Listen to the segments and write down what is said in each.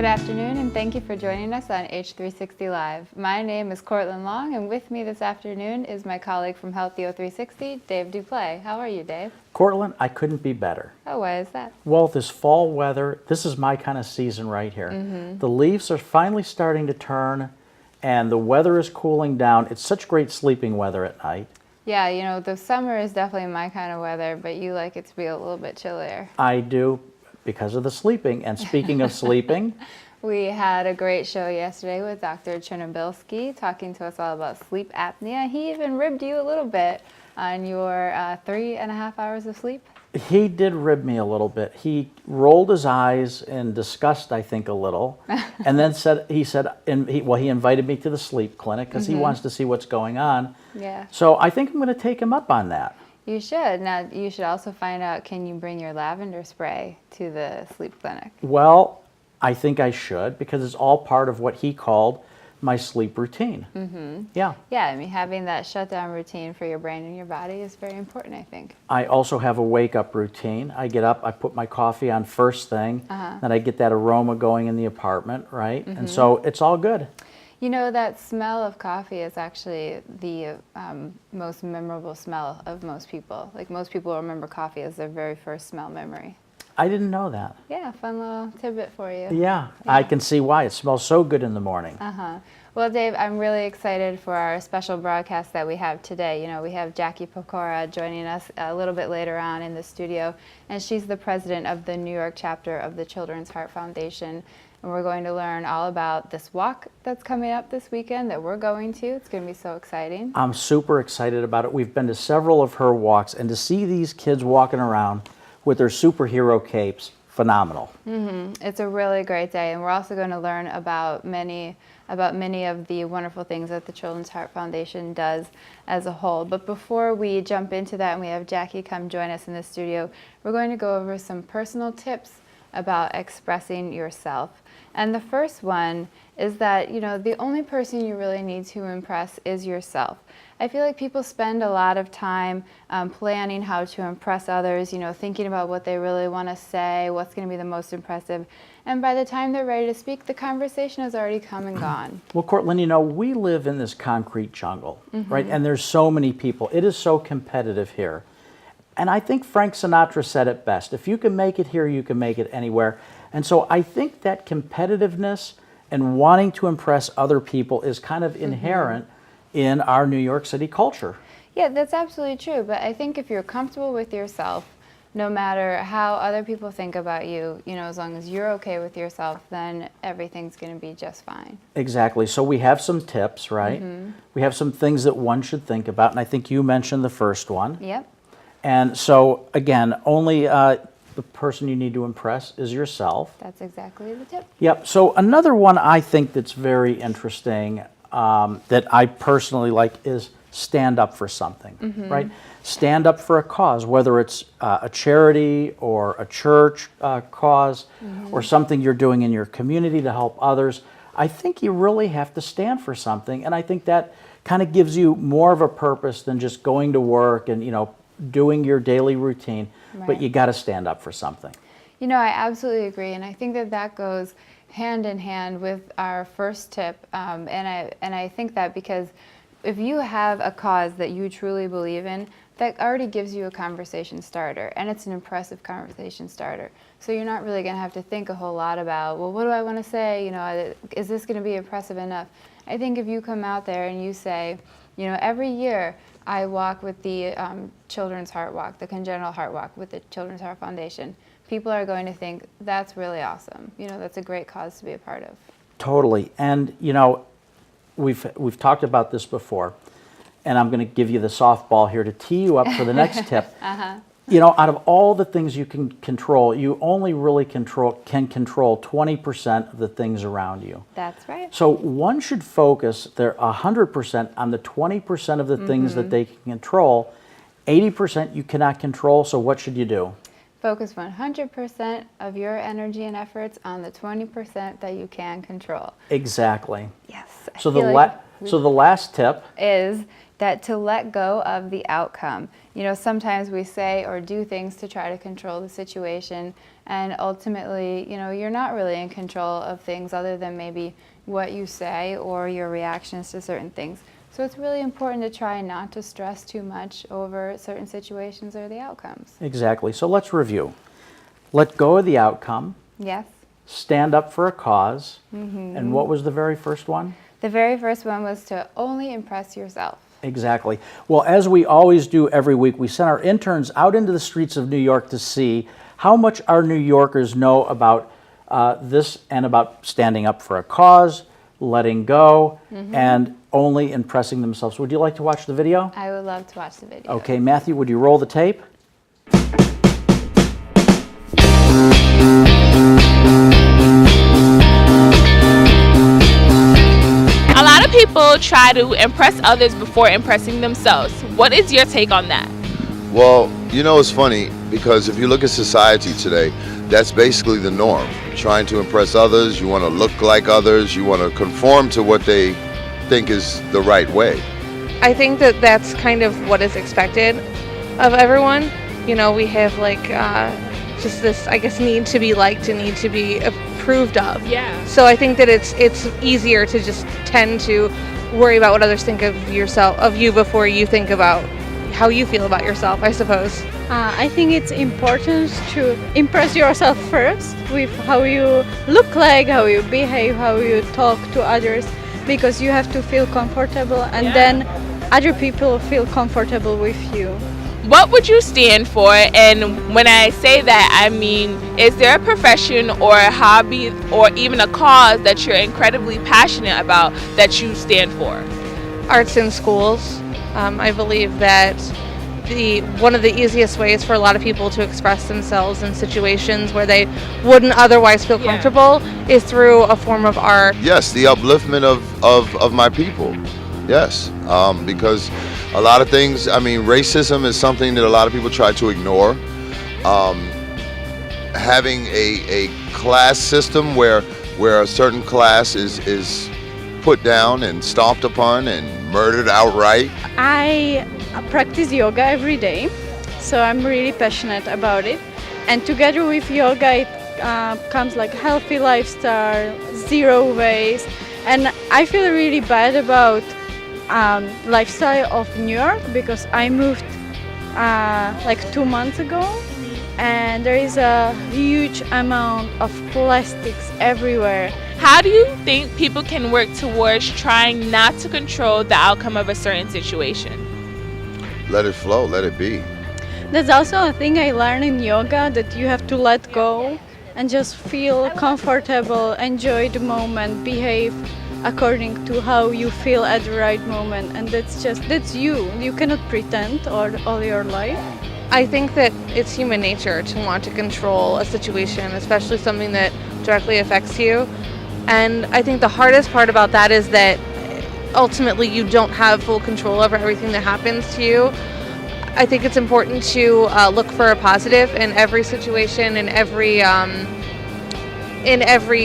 Good afternoon, and thank you for joining us on H360 Live. My name is Courtland Long, and with me this afternoon is my colleague from H360, Dave Duplay. How are you, Dave? Courtland, I couldn't be better. Oh, why is that? Well, this fall weather, this is my kind of season right here. The leaves are finally starting to turn, and the weather is cooling down. It's such great sleeping weather at night. Yeah, you know, the summer is definitely my kind of weather, but you like it to be a little bit chillier. I do, because of the sleeping. And speaking of sleeping, we had a great show yesterday with Dr. Chernobilski talking to us all about sleep apnea. He even ribbed you a little bit on your 3.5 hours of sleep. he did rib me a little bit. He rolled his eyes in disgust, I think, a little, and then he invited me to the sleep clinic because he wants to see what's going on. Yeah. So I think I'm going to take him up on that. You should. Now, you should also find out, can you bring your lavender spray to the sleep clinic? Well, I think I should, because it's all part of what he called my sleep routine. Yeah. Yeah, I mean, having that shutdown routine for your brain and your body is very important, I think. I also have a wake-up routine. I get up, I put my coffee on first thing, then I get that aroma going in the apartment, right? And so it's all good. You know, that smell of coffee is actually the most memorable smell of most people. Like, most people remember coffee as their very first smell memory. I didn't know that. Yeah, fun little tidbit for you. Yeah, I can see why. It smells so good in the morning. Well, Dave, I'm really excited for our special broadcast that we have today. You know, we have Jackie Pecora joining us a little bit later on in the studio, and she's the president of the New York chapter of the Children's Heart Foundation. And we're going to learn all about this walk that's coming up this weekend that we're going to. It's going to be so exciting. I'm super excited about it. We've been to several of her walks, and to see these kids walking around with their superhero capes, phenomenal. It's a really great day, and we're also going to learn about many of the wonderful things that the Children's Heart Foundation does as a whole. But before we jump into that and we have Jackie come join us in the studio, we're going to go over some personal tips about expressing yourself. And the first one is that, you know, the only person you really need to impress is yourself. I feel like people spend a lot of time planning how to impress others, you know, thinking about what they really want to say, what's going to be the most impressive. And by the time they're ready to speak, the conversation has already come and gone. Well, Courtland, you know, we live in this concrete jungle, right? And there's so many people. It is so competitive here. And I think Frank Sinatra said it best. If you can make it here, you can make it anywhere. And so I think that competitiveness and wanting to impress other people is kind of inherent in our New York City culture. Yeah, that's absolutely true. But I think if you're comfortable with yourself, no matter how other people think about you, you know, as long as you're okay with yourself, then everything's going to be just fine. Exactly. So we have some tips, right? We have some things that one should think about. And I think you mentioned the first one. Yep. And so, again, only the person you need to impress is yourself. That's exactly the tip. Yep. So another one I think that's very interesting that I personally like is stand up for something, right? Stand up for a cause, whether it's a charity or a church cause or something you're doing in your community to help others. I think you really have to stand for something, and I think that kind of gives you more of a purpose than just going to work and, you know, doing your daily routine, but you got to stand up for something. You know, I absolutely agree, and I think that that goes hand in hand with our first tip, and I think that because if you have a cause that you truly believe in, that already gives you a conversation starter, and it's an impressive conversation starter. So you're not really going to have to think a whole lot about, well, what do I want to say? You know, is this going to be impressive enough? I think if you come out there and you say, you know, every year I walk with the Children's Heart Walk, the Congenital Heart Walk with the Children's Heart Foundation, people are going to think that's really awesome. You know, that's a great cause to be a part of. Totally. And, you know, we've talked about this before, and I'm going to give you the softball here to tee you up for the next tip. You know, out of all the things you can control, you only really can control 20% of the things around you. That's right. So one should focus their 100% on the 20% of the things that they can control. 80% you cannot control, so what should you do? Focus 100% of your energy and efforts on the 20% that you can control. Exactly. Yes. So the last tip is that to let go of the outcome. You know, sometimes we say or do things to try to control the situation, And ultimately, you're not really in control of things other than maybe what you say or your reactions to certain things. So it's really important to try not to stress too much over certain situations or the outcomes. Exactly. So let's review. Let go of the outcome. Yes. Stand up for a cause. And what was the very first one? The very first one was to only impress yourself. Exactly. Well, as we always do every week, we send our interns out into the streets of New York to see how much our New Yorkers know about this and about standing up for a cause, letting go, and only impressing themselves. Would you like to watch the video? I would love to watch the video. Okay, Matthew, would you roll the tape? A lot of people try to impress others before impressing themselves. What is your take on that? Well, it's funny because if you look at society today, that's basically the norm. Trying to impress others, you want to look like others, you want to conform to what they think is the right way. I think that that's kind of what is expected of everyone. We have just this, I guess, need to be liked and need to be approved of. Yeah. So I think that it's easier to just tend to worry about what others think of you before you think about how you feel about yourself, I suppose. I think it's important to impress yourself first with how you look like, how you behave, how you talk to others, because you have to feel comfortable and then other people feel comfortable with you. What would you stand for? And when I say that, I mean, is there a profession or a hobby or even a cause that you're incredibly passionate about that you stand for? Arts in schools. I believe that one of the easiest ways for a lot of people to express themselves in situations where they wouldn't otherwise feel comfortable is through a form of art. Yes, the upliftment of my people. Yes, because a lot of things, racism is something that a lot of people try to ignore. Having a class system where a certain class is put down and stomped upon and murdered outright. I practice yoga every day, so I'm really passionate about it. And together with yoga, it comes like healthy lifestyle, zero waste. And I feel really bad about lifestyle of New York because I moved 2 months ago, and there is a huge amount of plastics everywhere. How do you think people can work towards trying not to control the outcome of a certain situation? Let it flow, let it be. That's also a thing I learned in yoga, that you have to let go and just feel comfortable, enjoy the moment, behave according to how you feel at the right moment. And that's you. You cannot pretend all your life. I think that it's human nature to want to control a situation, especially something that directly affects you. And I think the hardest part about that is that ultimately you don't have full control over everything that happens to you. I think it's important to look for a positive in every situation, in every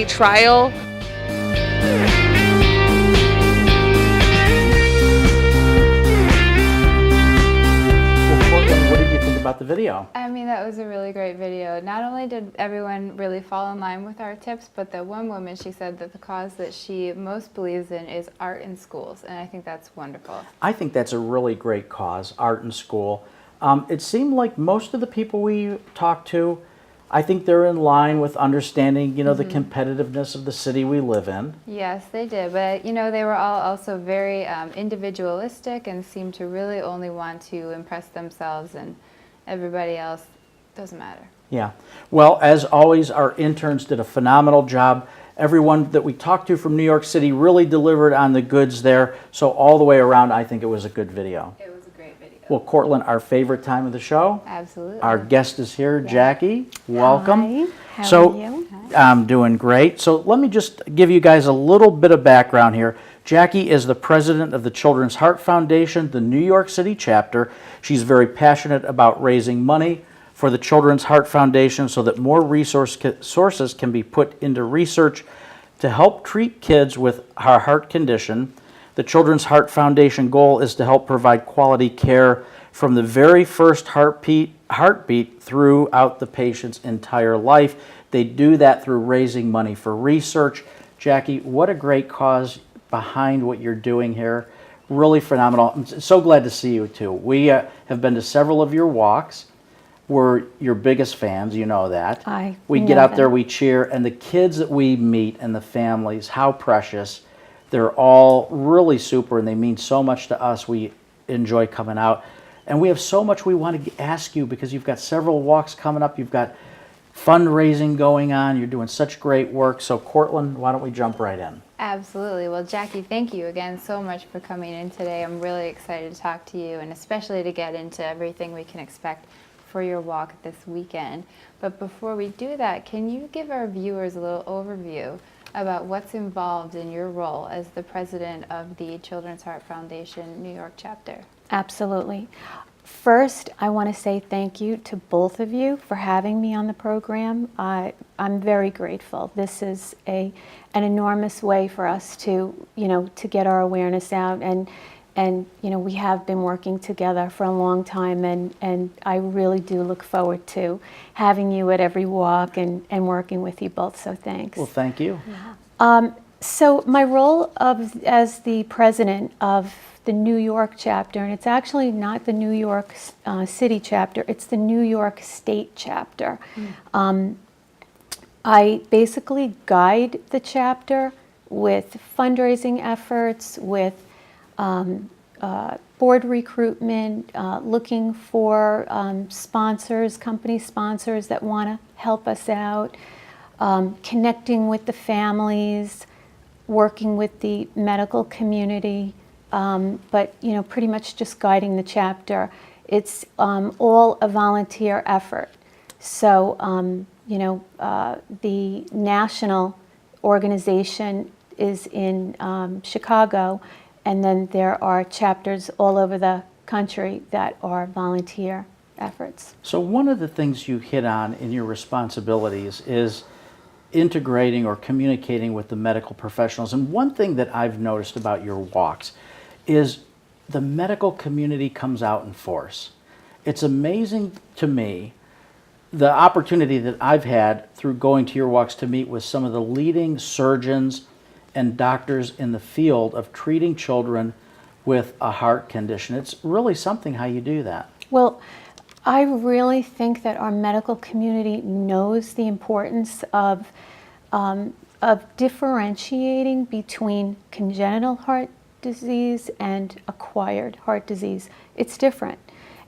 trial. Courtland, what did you think about the video? That was a really great video. Not only did everyone really fall in line with our tips, but the one woman, she said that the cause that she most believes in is art in schools, and I think that's wonderful. I think that's a really great cause, art in school. It seemed like most of the people we talked to, I think they're in line with understanding, the competitiveness of the city we live in. Yes, they did, but they were all also very individualistic and seemed to really only want to impress themselves, and everybody else doesn't matter. Yeah. Well, as always, our interns did a phenomenal job. Everyone that we talked to from New York City really delivered on the goods there. So all the way around, I think it was a good video. It was a great video. Well, Courtland, our favorite time of the show. Absolutely. Our guest is here, Jackie. Welcome. Hi, how So, are you? I'm doing great. So let me just give you guys a little bit of background here. Jackie is the president of the Children's Heart Foundation, the New York City chapter. She's very passionate about raising money for the Children's Heart Foundation so that more sources can be put into research to help treat kids with our heart condition. The Children's Heart Foundation goal is to help provide quality care from the very first heartbeat throughout the patient's entire life. They do that through raising money for research. Jackie, what a great cause behind what you're doing here. Really phenomenal. I'm so glad to see you too. We have been to several of your walks. We're your biggest fans, you know that. We get out there, we cheer, and the kids that we meet and the families, how precious. They're all really super, and they mean so much to us. We enjoy coming out. And we have so much we want to ask you because you've got several walks coming up. You've got fundraising going on. You're doing such great work. So, Courtland, why don't we jump right in? Absolutely. Well, Jackie, thank you again so much for coming in today. I'm really excited to talk to you and especially to get into everything we can expect for your walk this weekend. But before we do that, can you give our viewers a little overview about what's involved in your role as the president of the Children's Heart Foundation New York chapter? Absolutely. First, I want to say thank you to both of you for having me on the program. I'm very grateful. This is an enormous way for us to, to get our awareness out, and we have been working together for a long time, and I really do look forward to having you at every walk and working with you both. So thanks. Well, thank you. So my role as the president of the New York chapter, and it's actually not the New York City chapter, it's the New York State chapter. I basically guide the chapter with fundraising efforts, with board recruitment, looking for sponsors, company sponsors that want to help us out, connecting with the families, working with the medical community, but pretty much just guiding the chapter. It's all a volunteer effort. So the national organization is in Chicago, and then there are chapters all over the country that are volunteer efforts. So one of the things you hit on in your responsibilities is integrating or communicating with the medical professionals. And one thing that I've noticed about your walks is the medical community comes out in force. It's amazing to me the opportunity that I've had through going to your walks to meet with some of the leading surgeons and doctors in the field of treating children with a heart condition. It's really something how you do that. Well, I really think that our medical community knows the importance of differentiating between congenital heart disease and acquired heart disease. It's different.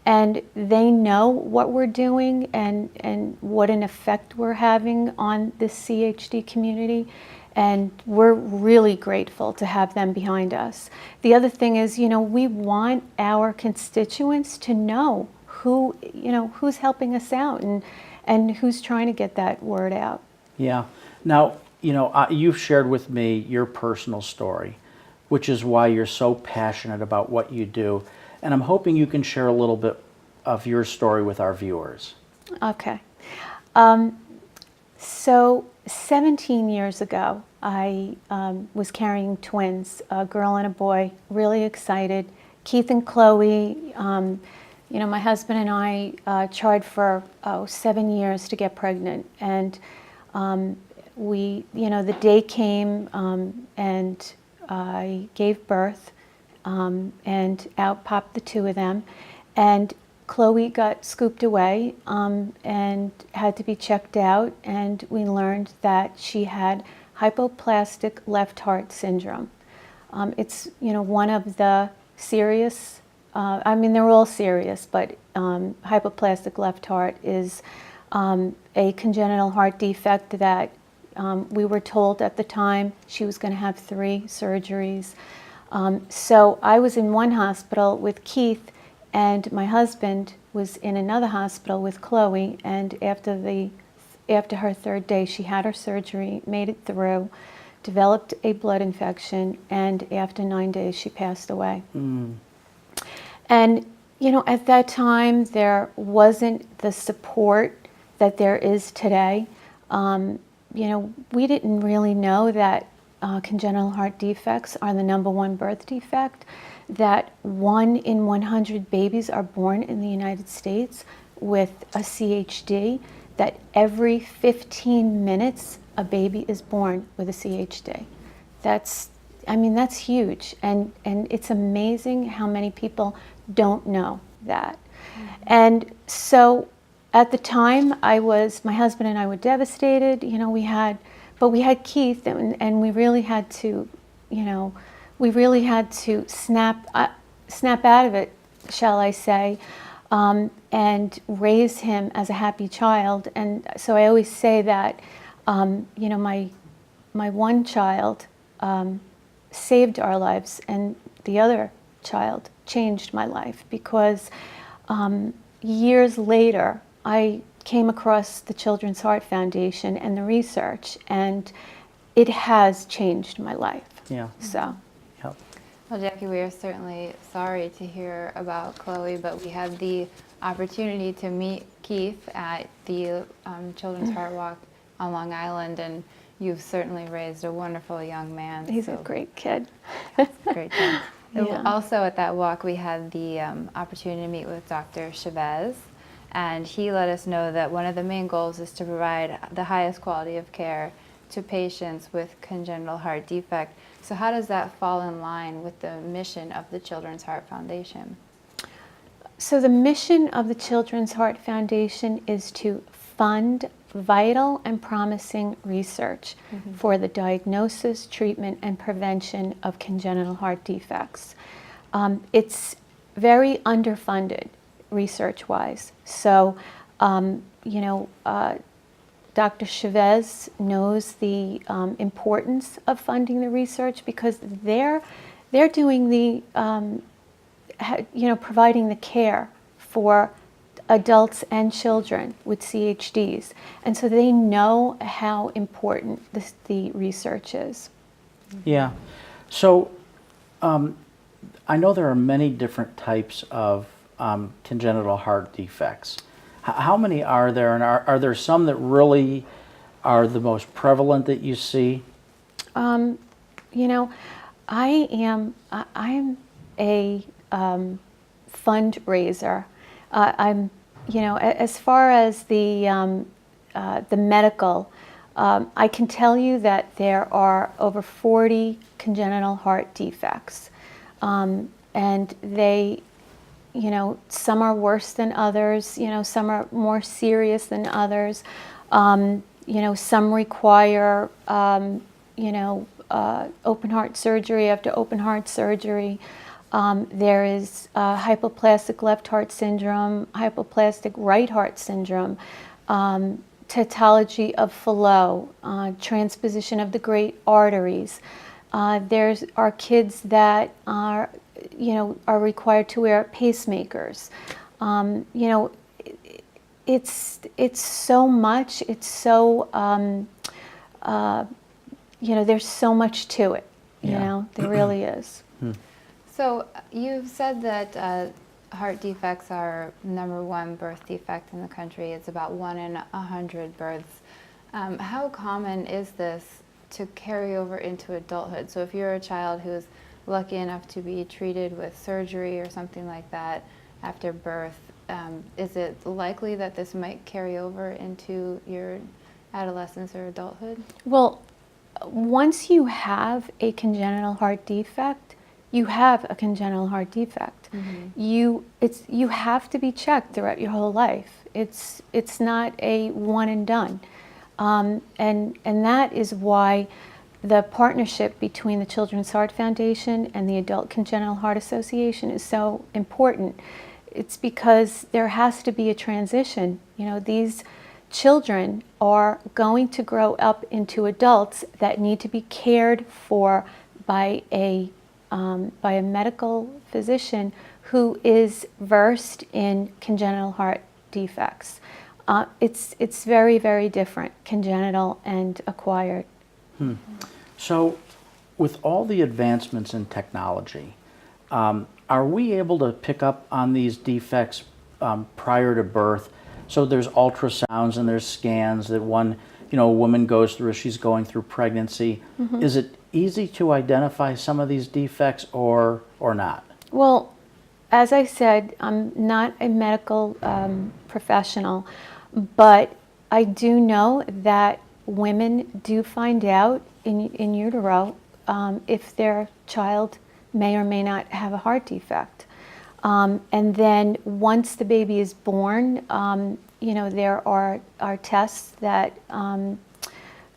And they know what we're doing and what an effect we're having on the CHD community. And we're really grateful to have them behind us. The other thing is, we want our constituents to know who's helping us out and who's trying to get that word out. Yeah. Now, you've shared with me your personal story, which is why you're so passionate about what you do. And I'm hoping you can share a little bit of your story with our viewers. Okay. So 17 years ago, I was carrying twins, a girl and a boy, really excited. Keith and Chloe, my husband and I tried for 7 years to get pregnant. And the day came and I gave birth, and out popped the two of them. And Chloe got scooped away and had to be checked out, and we learned that she had hypoplastic left heart syndrome. It's one of the serious, they're all serious, but hypoplastic left heart is a congenital heart defect that we were told at the time she was going to have 3 surgeries. So I was in one hospital with Keith, and my husband was in another hospital with Chloe, and after her 3rd day, she had her surgery, made it through, developed a blood infection, and after 9 days, she passed away. And, at that time, there wasn't the support that there is today. We didn't really know that congenital heart defects are the #1 birth defect, that 1 in 100 babies are born in the United States with a CHD, that every 15 minutes a baby is born with a CHD. That's huge, and it's amazing how many people don't know that. And so at the time, my husband and I were devastated. We had Keith, and we really had to, snap out of it, shall I say, and raise him as a happy child. And so I always say that, my one child saved our lives, and the other child changed my life, because years later I came across the Children's Heart Foundation and the research, and it has changed my life. Yeah. So. Yep. Well, Jackie, we are certainly sorry to hear about Chloe, but we had the opportunity to meet Keith at the Children's Heart Walk on Long Island, and you've certainly raised a wonderful young man. He's a great kid. Great kid. Yeah. Also at that walk, we had the opportunity to meet with Dr. Chavez, and he let us know that one of the main goals is to provide the highest quality of care to patients with congenital heart defect. So how does that fall in line with the mission of the Children's Heart Foundation? So the mission of the Children's Heart Foundation is to fund vital and promising research for the diagnosis, treatment, and prevention of congenital heart defects. It's very underfunded research-wise. So, Dr. Chavez knows the importance of funding the research, because they're doing the, providing the care for adults and children with CHDs. And so they know how important the research is. Yeah. So I know there are many different types of congenital heart defects. How many are there, and are there some that really are the most prevalent that you see? I am a fundraiser. As far as the medical, I can tell you that there are over 40 congenital heart defects, and they, some are worse than others. Some are more serious than others. Some require, open heart surgery after open heart surgery. There is hypoplastic left heart syndrome, hypoplastic right heart syndrome, tautology of Fallot, transposition of the great arteries. There are kids that are required to wear pacemakers. It's so much. It's so there's so much to it. There really is. So you've said that heart defects are #1 birth defect in the country. It's about 1 in 100 births. How common is this to carry over into adulthood? So if you're a child who's lucky enough to be treated with surgery or something like that after birth, is it likely that this might carry over into your adolescence or adulthood? Well, once you have a congenital heart defect, you have a congenital heart defect. You have to be checked throughout your whole life. It's not a one and done, and that is why the partnership between the Children's Heart Foundation and the Adult Congenital Heart Association is so important. It's because there has to be a transition. These children are going to grow up into adults that need to be cared for by a medical physician who is versed in congenital heart defects. It's very, very different, congenital and acquired. So with all the advancements in technology, are we able to pick up on these defects prior to birth? So there's ultrasounds and there's scans that a woman goes through as she's going through pregnancy. Is easy to identify some of these defects or not? Well, as I said, I'm not a medical professional, but I do know that women do find out in utero if their child may or may not have a heart defect. And then once the baby is born, there are tests that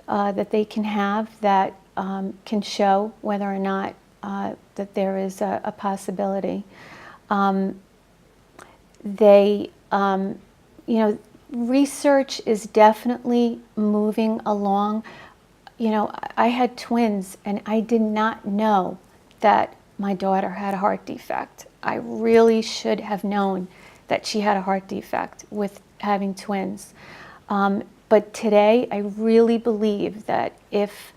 that they can have that can show whether or not that there is a possibility. Research is definitely moving along. I had twins and I did not know that my daughter had a heart defect. I really should have known that she had a heart defect with having twins. But today, I really believe that if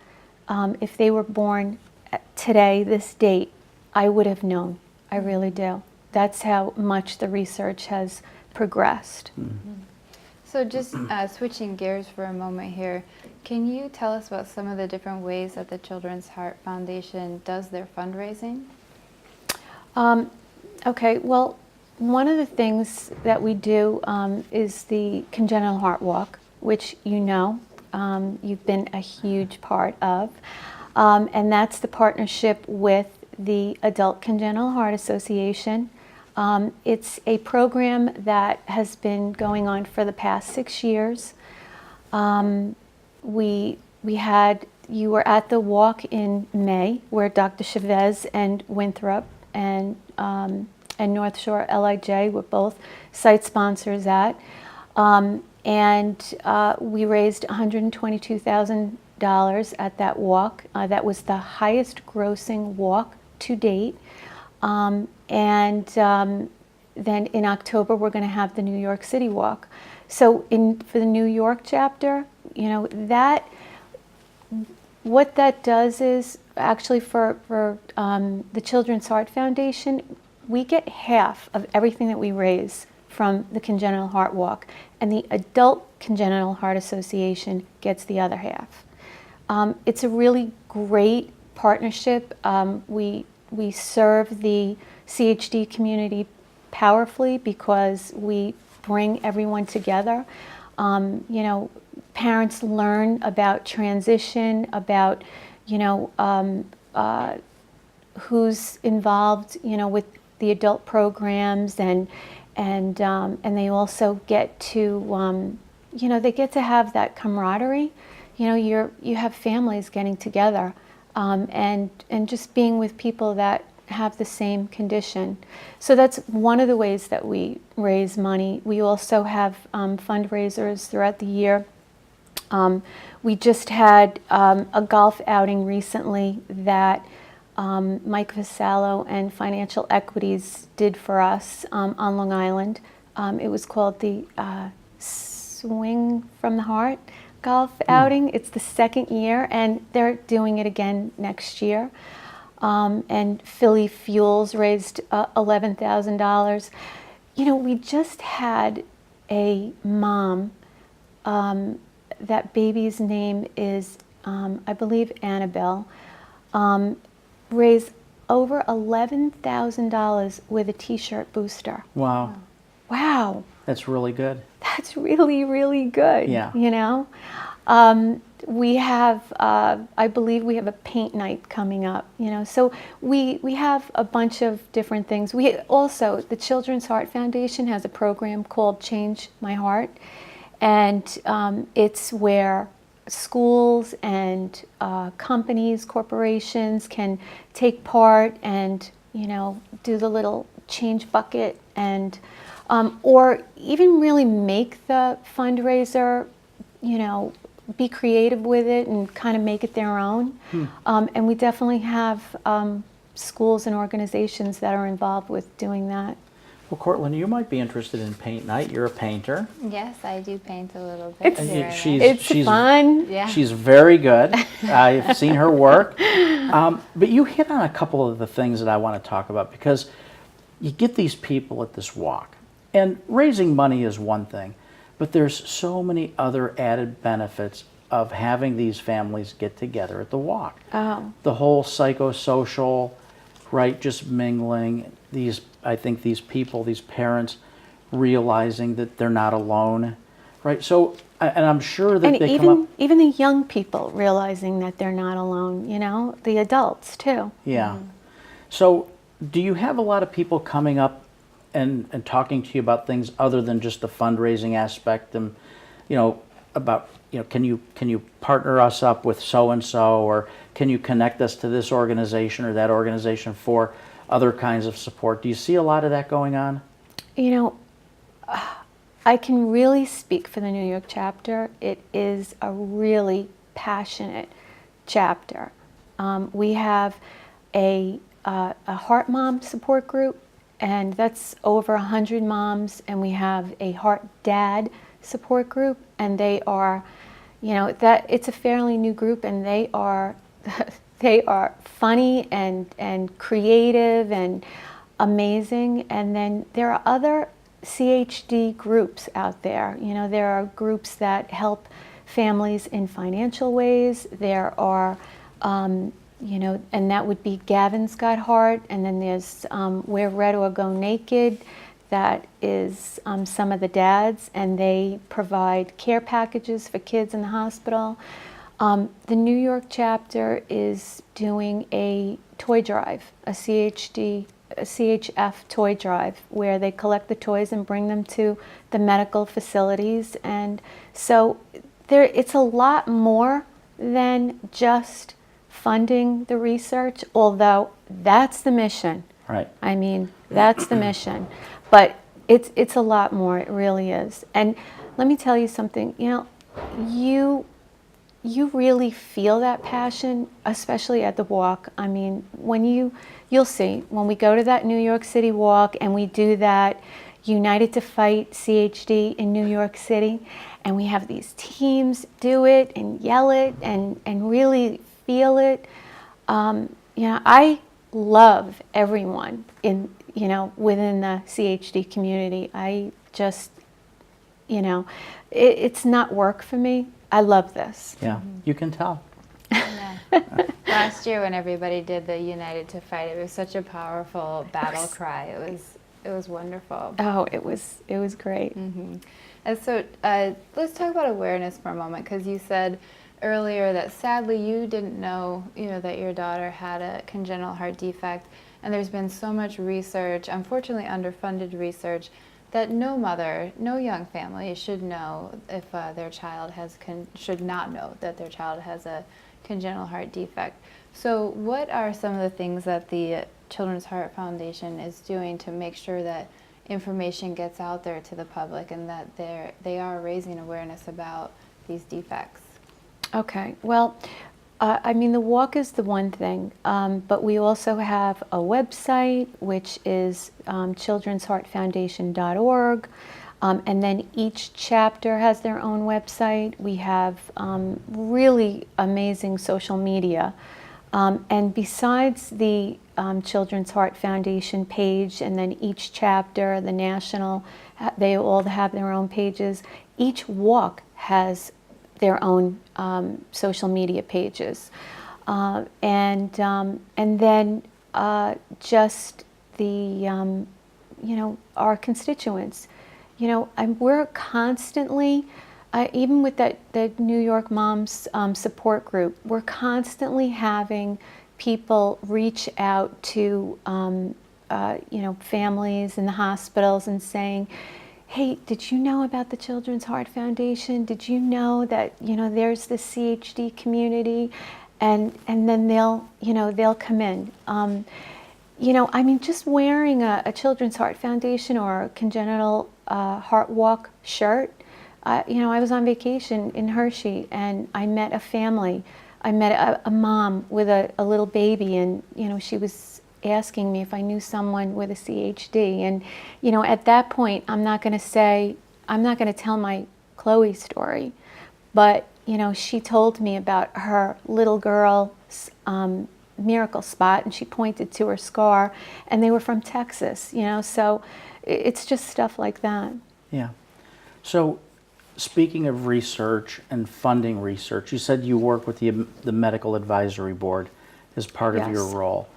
they were born today, this date, I would have known. I really do. That's how much the research has progressed. So just switching gears for a moment here, can you tell us about some of the different ways that the Children's Heart Foundation does their fundraising? Okay, well, one of the things that we do is the Congenital Heart Walk, which you've been a huge part of. And that's the partnership with the Adult Congenital Heart Association. It's a program that has been going on for the past 6 years. You were at the walk in May where Dr. Chavez and Winthrop and North Shore LIJ were both site sponsors at. We raised $122,000 at that walk. That was the highest grossing walk to date. Then in October, we're going to have the New York City walk. So for the New York chapter, what that does is actually for the Children's Heart Foundation, we get half of everything that we raise from the Congenital Heart Walk, and the Adult Congenital Heart Association gets the other half. It's a really great partnership. We serve the CHD community powerfully because we bring everyone together. Parents learn about transition, about who's involved, with the adult programs, and they also get to, they get to have that camaraderie. You have families getting together, and just being with people that have the same condition. So that's one of the ways that we raise money. We also have fundraisers throughout the year. We just had a golf outing recently that Mike Vasallo and Financial Equities did for us on Long Island. It was called the Swing from the Heart golf outing. It's the second year, and they're doing it again next year. And Philly Fuels raised $11,000. We just had a mom, that baby's name is, I believe, Annabelle, raise over $11,000 with a t-shirt booster. Wow. Wow. That's really good. That's really, really good. Yeah. We have, I believe we have a paint night coming up, so we have a bunch of different things. We also, the Children's Heart Foundation has a program called Change My Heart, and it's where schools and companies, corporations can take part and, do the little change bucket, and or even really make the fundraiser, be creative with it and kind of make it their own. And we definitely have schools and organizations that are involved with doing that. Well, Courtland, you might be interested in paint night. You're a painter. Yes, I do paint a little bit. It's fun. Yeah. She's very good. I've seen her work. But you hit on a couple of the things that I want to talk about, because you get these people at this walk, and raising money is one thing, but there's so many other added benefits of having these families get together at the walk. Oh. The whole psychosocial, right, just mingling, I think these people, these parents, realizing that they're not alone, right? So, and I'm sure that And they come up. even the young people realizing that they're not alone, the adults too. Yeah. So, do you have a lot of people coming up and talking to you about things other than just the fundraising aspect, and about can you partner us up with so and so, or can you connect us to this organization or that organization for other kinds of support? Do you see a lot of that going on? I can really speak for the New York chapter. It is a really passionate chapter. We have a Heart Mom support group, and that's over 100 moms, and we have a Heart Dad support group, and they are, that it's a fairly new group, and they are they are funny and creative and amazing. And then there are other CHD groups out there. There are groups that help families in financial ways. There are, and that would be Gavin's Got Heart, and then there's Wear Red or Go Naked. That is some of the dads, and they provide care packages for kids in the hospital. The New York chapter is doing a toy drive, a CHF toy drive, where they collect the toys and bring them to the medical facilities. And so it's a lot more than just funding the research, although that's the mission. Right. I mean, that's the mission. But it's a lot more, it really is. And let me tell you something, you really feel that passion, especially at the walk. I mean, you'll see, when we go to that New York City walk and we do that United to Fight CHD in New York City, and we have these teams do it and yell it and really feel it. I love everyone within the CHD community. I just, it's not work for me. I love this. Yeah, you can tell. Yeah. Last year when everybody did the United to Fight, it was such a powerful battle cry. It was wonderful. Oh, it was great. Mm-hmm. And so let's talk about awareness for a moment, because you said earlier that sadly you didn't know, that your daughter had a congenital heart defect, and there's been so much research, unfortunately underfunded research, that no mother, no young family should know if their child should not know that their child has a congenital heart defect. So what are some of the things that the Children's Heart Foundation is doing to make sure that information gets out there to the public, and that they are raising awareness about these defects? Okay, well, the walk is the one thing, but we also have a website, which is childrensheartfoundation.org, and then each chapter has their own website. We have really amazing social media. And besides the Children's Heart Foundation page, and then each chapter, the national, they all have their own pages. Each walk has their own social media pages, and then just the our constituents. We're constantly, even with the New York Moms support group, we're constantly having people reach out to families in the hospitals and saying, hey, did you know about the Children's Heart Foundation? Did you know that there's this CHD community? And then they'll come in. Just wearing a Children's Heart Foundation or a congenital heart walk shirt. I was on vacation in Hershey, and I met a family. I met a mom with a little baby, and she was asking me if I knew someone with a CHD. And at that point, I'm not going to tell my Chloe story, but she told me about her little girl's miracle spot, and she pointed to her scar, and they were from Texas. So it's just stuff like that. Yeah. So speaking of research and funding research, you said you work with the Medical Advisory Board as part of your Yes. role.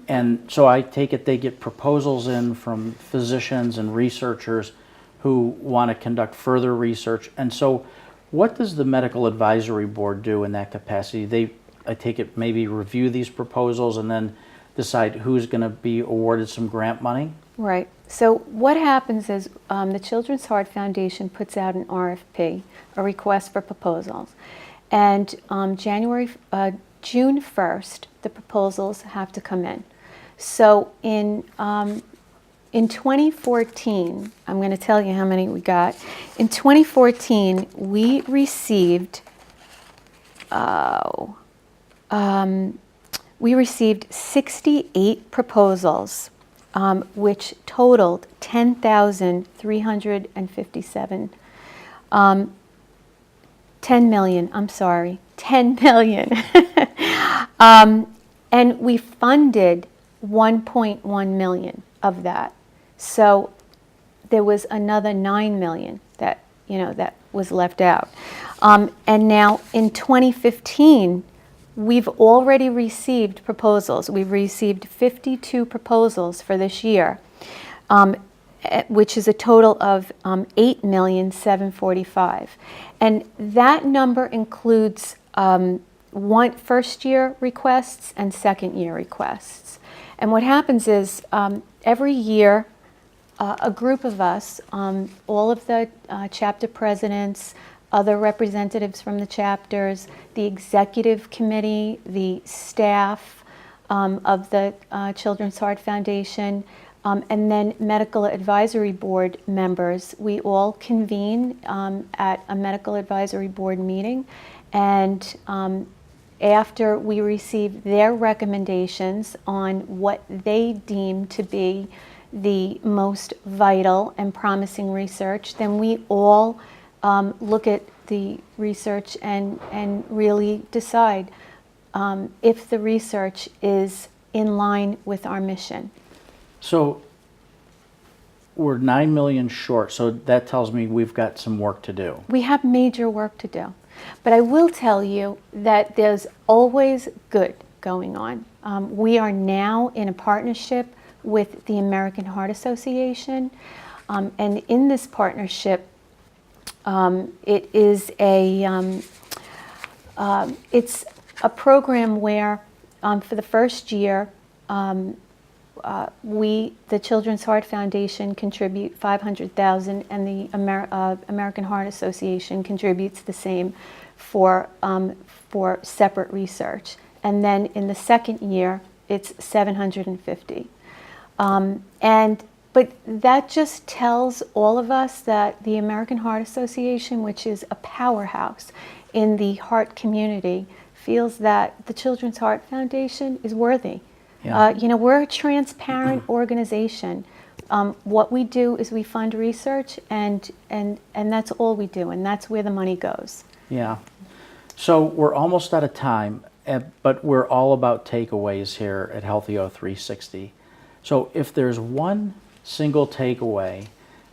And so I take it they get proposals in from physicians and researchers who want to conduct further research. And so what does the Medical Advisory Board do in that capacity? They, I take it, maybe review these proposals and then decide who's going to be awarded some grant money? Right. So what happens is the Children's Heart Foundation puts out an RFP, a request for proposals, and June 1st, the proposals have to come in. So in 2014, I'm going to tell you how many we got. In 2014, we received 68 proposals, which totaled 10,357. 10 million, I'm sorry, 10 million. And we funded 1.1 million of that. So there was another 9 million that, that was left out. And now in 2015, we've already received proposals. We've received 52 proposals for this year, which is a total of 8,745,000. And that number includes first-year requests and second-year requests. And what happens is every year, a group of us, all of the chapter presidents, other representatives from the chapters, the executive committee, the staff of the Children's Heart Foundation, and then medical advisory board members, we all convene at a medical advisory board meeting, and after we receive their recommendations on what they deem to be the most vital and promising research, then we all look at the research and really decide if the research is in line with our mission. So we're 9 million short, so that tells me we've got some work to do. We have major work to do. But I will tell you that there's always good going on. We are now in a partnership with the American Heart Association, and in this partnership, it is it's a program where for the first year, the Children's Heart Foundation contribute $500,000, and the American Heart Association contributes the same for separate research. And then in the second year, it's $750,000. But that just tells all of us that the American Heart Association, which is a powerhouse in the heart community, feels that the Children's Heart Foundation is worthy. Yeah. We're a transparent organization. What we do is we fund research, and that's all we do, and that's where the money goes. Yeah. So we're almost out of time, but we're all about takeaways here at Healthy O360. So if there's one single takeaway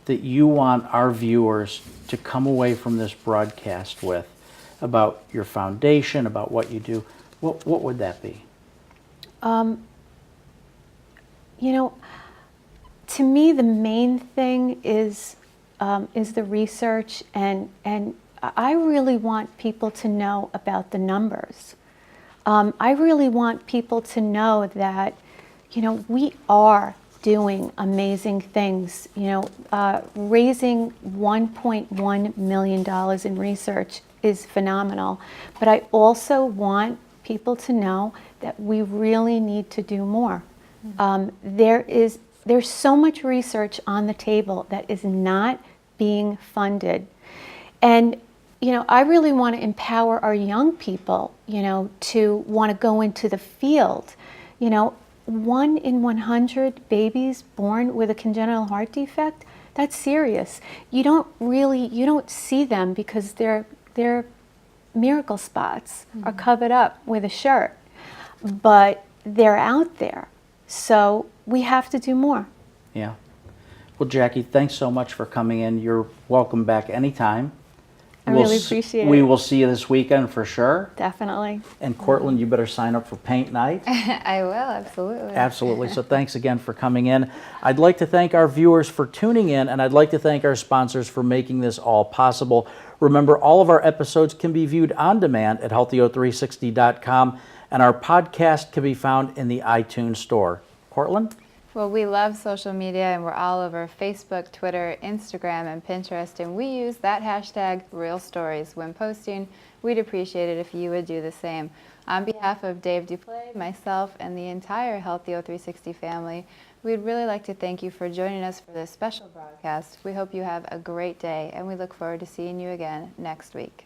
that you want our viewers to come away from this broadcast with about your foundation, about what you do, what would that be? To me, the main thing is the research, and I really want people to know about the numbers. I really want people to know that, we are doing amazing things. Raising $1.1 million in research is phenomenal, but I also want people to know that we really need to do more. There's so much research on the table that is not being funded. And, I really want to empower our young people, to want to go into the field. 1 in 100 babies born with a congenital heart defect, that's serious. You don't see them because their miracle spots are covered up with a shirt, but they're out there. So we have to do more. Yeah. Well, Jackie, thanks so much for coming in. You're welcome back anytime. I really appreciate We it. will see you this weekend for sure. Definitely. And Courtland, you better sign up for paint night. I will, absolutely. Absolutely. So thanks again for coming in. I'd like to thank our viewers for tuning in, and I'd like to thank our sponsors for making this all possible. Remember, all of our episodes can be viewed on demand at healthyo360.com, and our podcast can be found in the iTunes Store. Courtland? Well, we love social media, and we're all over Facebook, Twitter, Instagram, and Pinterest, and we use that hashtag #RealStories when posting. We'd appreciate it if you would do the same. On behalf of Dave Duplay, myself, and the entire Healthyo360 family, we'd really like to thank you for joining us for this special broadcast. We hope you have a great day, and we look forward to seeing you again next week.